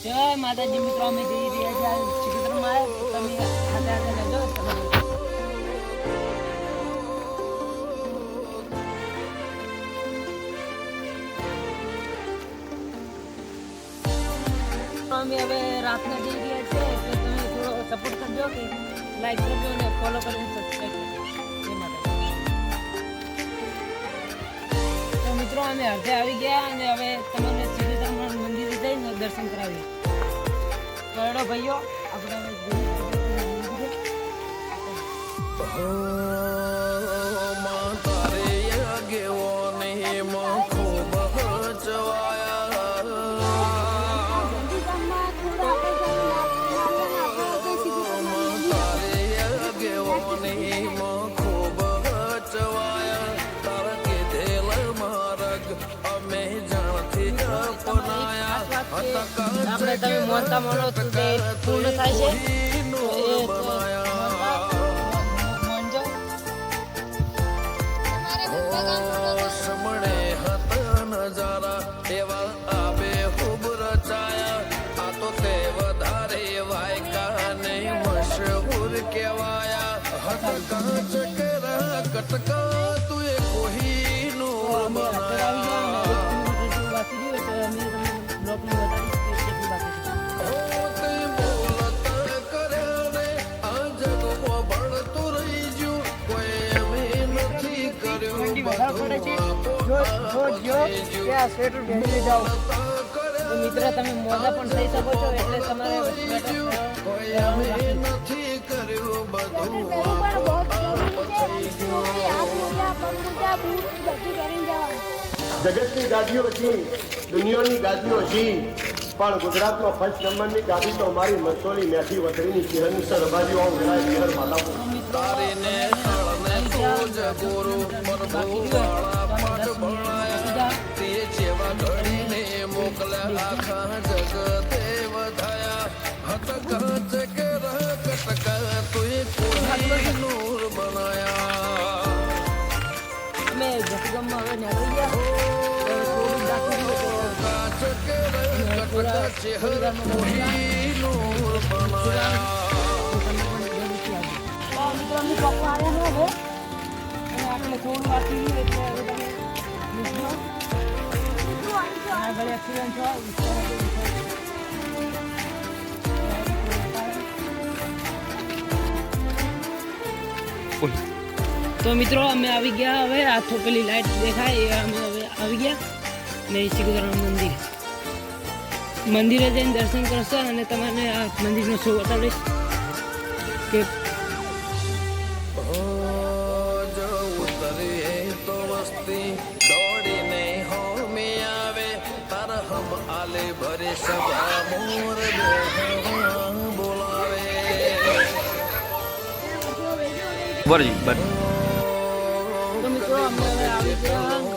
જય માતાજી મિત્રો, અમે જઈ રહ્યા છીએ ચિત્રમાં. તમે હાથે હાથે રહેજો. અમે હવે રાતના જઈ રહ્યા છીએ, તો તમે થોડો સપોર્ટ કરજો, કે લાઈક કરજો અને ફોલો કરીને સબસ્ક્રાઈબ કરજો. જય માતાજી. તો મિત્રો અમે અડધે આવી ગયા અને હવે તમને સિદ્ધેશ્વર મંદિરે જઈને દર્શન કરાવીએ. કરડો ભાઈઓ, આપણે આપણે તમે મોનતા માનો તો તે પૂર્ણ થાય છે. સમણે હતા નજારા એવા આબે ખૂબ રચાયા. આ તો તે વધારે વાયકા ને મશહૂર કહેવાયા. હટકા ચકરા કટકા તું એ કોહીનું બનાયા. મિત્ર તમે મોજા પણ થઈ શકો છો, એટલે તમારે જગતની ગાદીઓ છે, દુનિયાની ગાદીઓ છે, પણ ગુજરાતમાં ફર્સ્ટ નંબરની ગાદી તો મારી મસોલી મેથી વતરીની ચિહનસર બાજુ વિરાય વિહર માલાપુર. તારીને સળને તોજ ગુરુ પરભુવાળા પાઠ ભણાયા. તે જેવા ઘડીને મોકલ્યા આખા જગતે વધાયા. હટકા ચકરા કટકા તુએ કોઈ નૂર બનાયા. અમે જસગમમાં હવે નીકળી ગયા. ચહેરા કોઈ નૂર બનાયા. મિત્રો અમે પપ્પા આવ્યા હવે, અને આપણે થોડું વાંચી ગયું એટલે હવે તમે આગળ એક્સિડન્ટ થયો. તો મિત્રો અમે આવી ગયા. હવે આ થોપેલી લાઈટ દેખાય એ અમે હવે આવી ગયા ને સિદ્ધેશ્વર મંદિરે જઈને દર્શન કરશો અને તમને આ મંદિરનો શો બતાવીશ કે દોડીને હોમે આવે તાર હમ આલે ભરે સભા મોર બોલાવે. તો મિત્રો અમે હવે આવી ગયા.